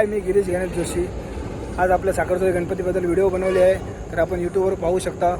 मी गिरीश गणेश जोशी आज आपल्या साखरचोली गणपतीबद्दल व्हिडिओ बनवले आहे, तर आपण यूट्यूबवर पाहू शकता।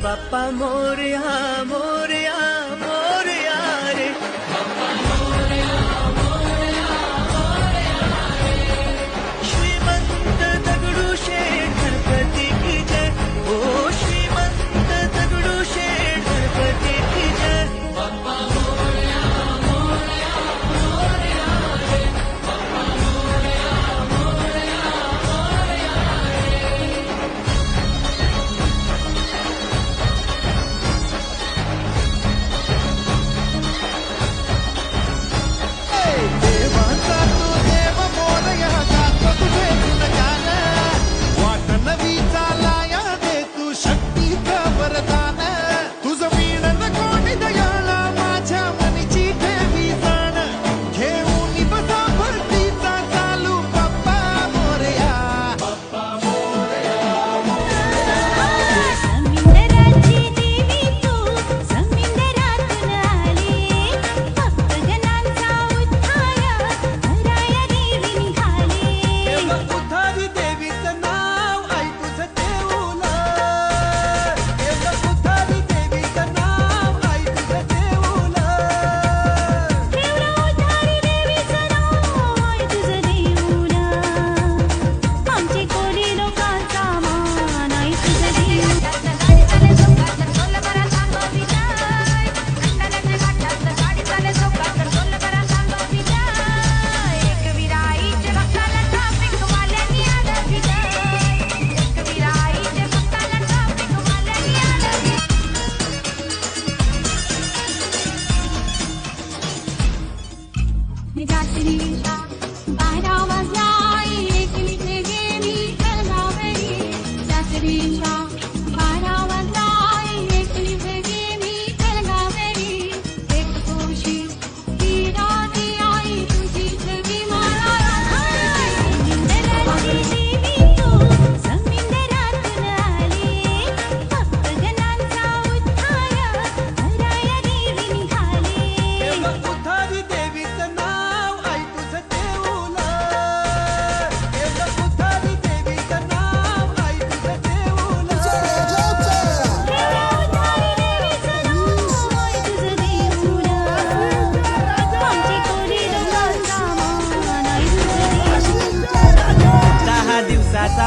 बाप्पा मोरया मोरया मोरया रे बाप्पा मोरया मोरया मोरया रे श्रीमंत दगडूशेठ गणपती की जय। ओ श्रीमंत दगडूशेठ गणपती की जय। बाप्पा मोरया मोरया मोरया रे बाप्पा मोरया मोरया मोरया रे।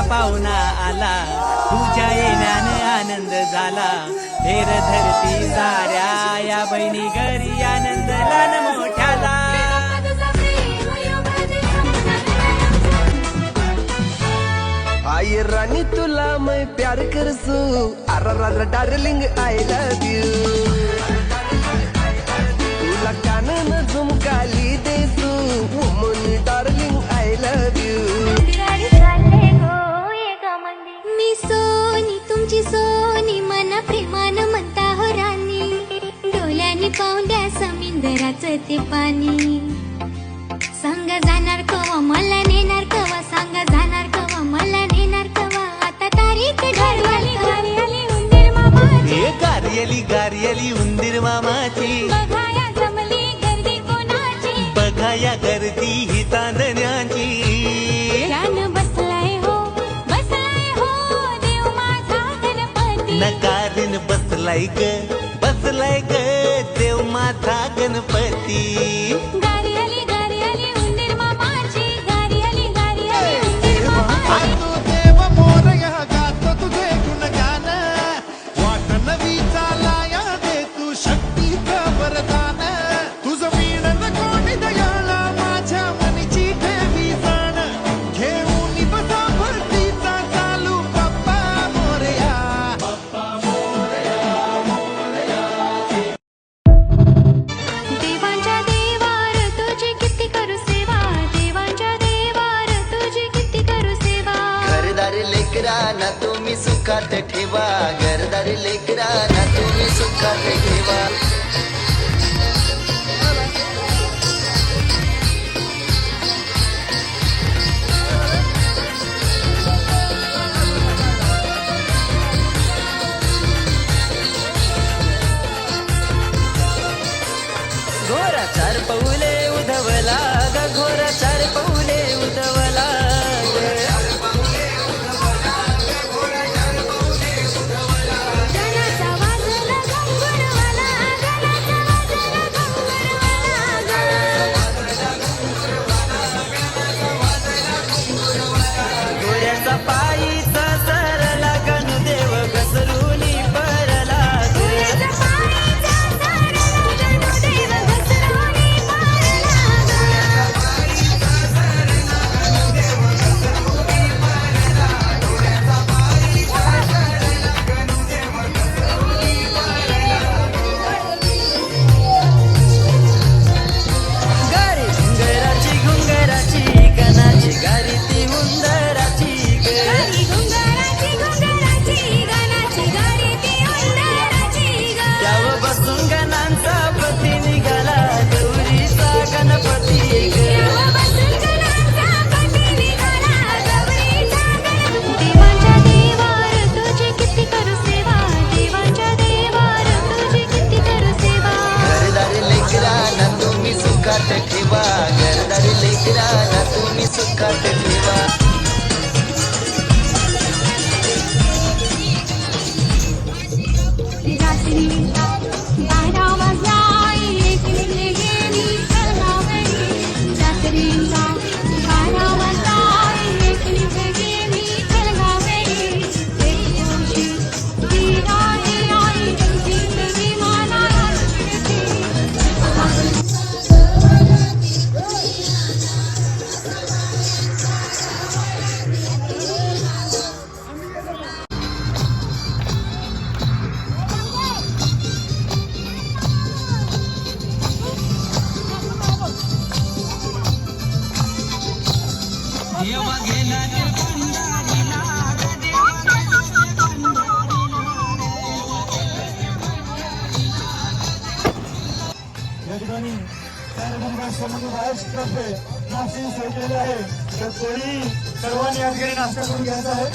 पाहुणा आला तुझ्या येण्याने आनंद झाला। हेर धरती साऱ्या या बहिणी घरी आनंद लान मोठ्याला। आई रानी तुला मैं प्यार करसू अरे डार्लिंग आई लव यू। तुला कानन झुमकाली देसू वुमन डार्लिंग आई लव यू। मी सोनी तुमची सोनी मन प्रेमान म्हणता हो राणी। डोल्यानी पाहुंद्या समुद्राचं ते पाणी। संग जाणार कवा मला नेणार कवा सांग जाणार कवा मला नेणार कवा। आता तारीख ठरवाली गारी आली उंदीर मामाची। गारी उंदीर मामाची। बघाया जमली गर्दी कोणाची। बघाया गर्दी ही चांदण्याची। त्यानं बसलाय हो देव माझा गणपती। नकारीन बसलाय ग देव माझा गणपती। गारी आली उंदीर मामाची। गारी आली उंदीर मामाची। देव मोरया गातो तुझे गुणगान वाट नवी चालाया दे तू शक्तीचं वरदान। सुखात ठेवा घरदारी लेकरांना तुम्ही सुखात ठेवा. घोरा चार पौले उधवला ग घोरा चार पौले उधवला गणाचा वाजला घुंगुरवाला, गणाचा वाजला घुंगुरवाला. घोड्याचा पायीचा सरला गणदेव घसरुनी परला. घोड्याचा पायीचा सरला गणदेव घसरुनी परला. गारी घुंगराची घुंगराची गणाची गारी ती हुंदराची गाडी घुंगराची घुंगराची, गणाची गाडी ती हुंदराची ग. त्यावर बसून गणांचा पती निघाला गौरीचा गणपती देवा बसून गणांचा पती निघाला, गौरीचा गणपती. देवांच्या देवार तुझी किती करू सेवा, देवांच्या देवार तुझी किती करू सेवा. घरदारी लेकरांना तुम्ही सुखात ठेवा घरदारी लेकरांना तुम्ही सुखात ठेवा. रात्री 12 वाजता एकली गेली चलावली. रात्री 12 वाजता एकली गेली चलावली. एक दिवशी ती आई तुझी मला या ठिकाणी सर्वांना समोर महाराष्ट्रातर्फे नाश्त्याची सोय केलेली आहे. तर कोणी सर्वांनी या ठिकाणी नाश्ता करून घ्यायचा आहे.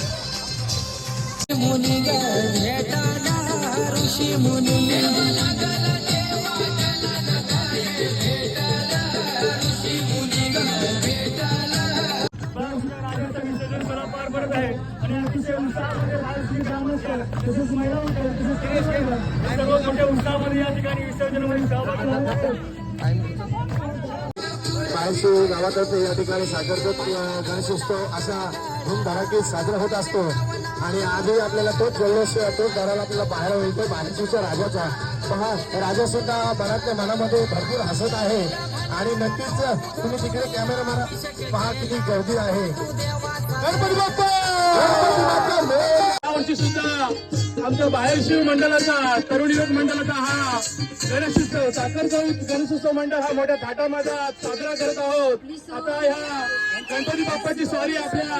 राजाचा विसर्जन सोहळा पार पडत आहे आणि अतिशय उत्साहामध्ये महाराष्ट्रीय ग्रामस्थ तसेच महिला मंडळ तसेच पुरुष मंडळ सर्व मोठ्या उत्साहामध्ये या ठिकाणी विसर्जनामध्ये सहभागी होत आहेत. पायशिव गावातर्फे या ठिकाणी साखरगत गणेशोत्सव असा धूमधडाकीत साजरा होत असतो आणि आजही आपल्याला तोच जल्लोष तोच दराला आपल्याला पाहायला मिळतो बाहेरच्या राजाचा. पहा राजा सुद्धा बराचच्या मनामध्ये भरपूर हसत आहे आणि नक्कीच तुम्ही तिकडे कॅमेरा मारा पहा किती गर्दी आहे. गणपती बाप्पा यावर्षी सुद्धा आमच्या बाहेर शिव मंडळाचा तरुण युवक मंडळाचा हा गणेशोत्सव साखर गणेशोत्सव मंडळ हा मोठ्या थाटामाटात साजरा करत आहोत. आता ह्या गणपती बाप्पाची स्वारी आपल्या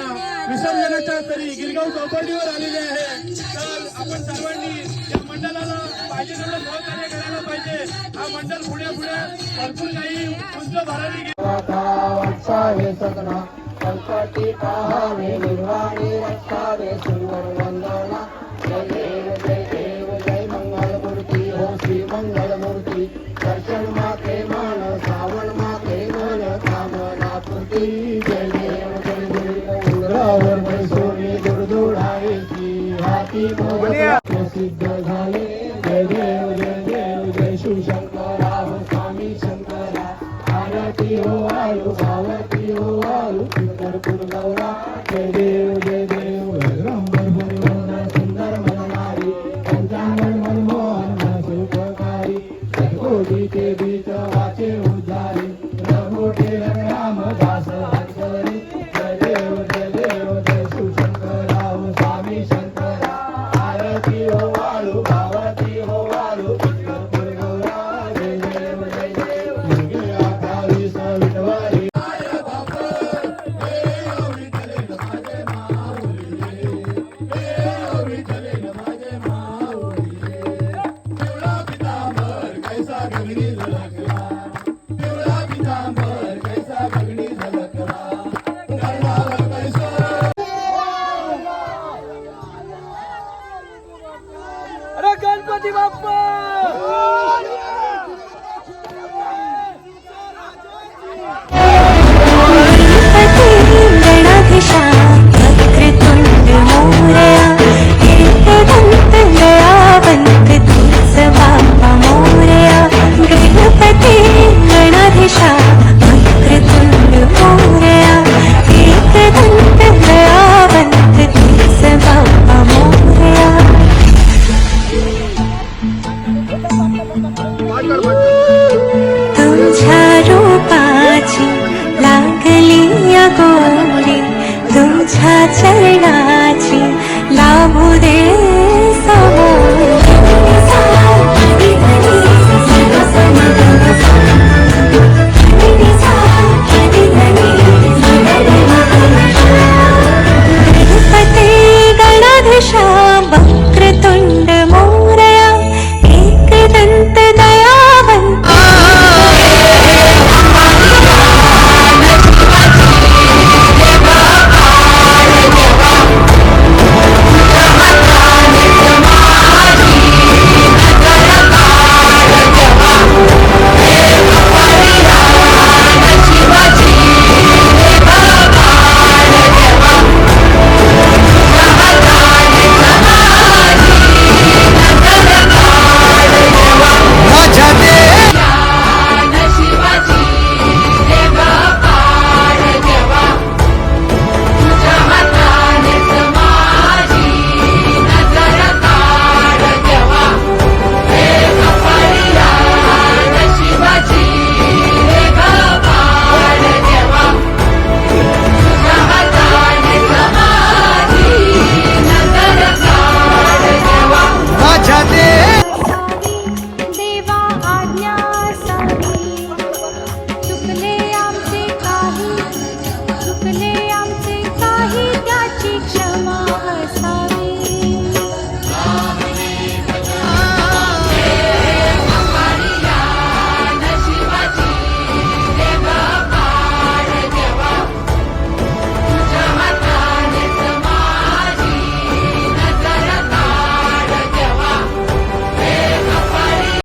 विसर्जनाच्या तरी गिरगाव चौपाटीवर आलेली आहे. तर आपण सर्वांनी या मंडळाला पाहिजे तेवढं सहकार्य करायला पाहिजे. हा मंडळ पुढे पुढे भरपूर काही उंच भरारी गणपती पाहावे निर्वाणी रक्षावे सुंदर वंदना. जय देव जय देव जय मंगलमूर्ती हो श्री मंगलमूर्ती. दर्शन माते मान श्रावण माते मन कामना पूर्ती. जय देव जय देव उंदरावर बैसोनी दुर्दुडायची हाती प्रसिद्ध झाले. जय देव जय शिवशंकरा हो स्वामी शंकरा. आरती हो आलू भावती हो आलू सुंदरपूर गौरा. जय देव रंबर बरोबर सुंदर मनमारी पंचांगण मनमोहन शिल्पकारी. कोटी के बीच वाचे उद्धारी रघोटे रामदास हरकरी. जय देव जय शिवशंकरा हो स्वामी शंकरा. आरती हो आलू भावती हो आलू सुंदरपूर गौरा. जय देव मुगे आठावी सवितवारी. विठ्ठल गगनी झलकला पिवळा पितांबर कैसा गगनी झलकला गरणावर कैसा अरे गणपती बाप्पा गणाधीशा वक्रतुंड मोरया एकदंत दयावंत तुझ बाप्पा मोरया गणपती गणाधीशा वक्रतुंड मोरया एकदंत दयावंत तुझ बाप्पा मोरया तुझ्या रूपाची लागली या गोरी तुझ्या चरणाची लाभू दे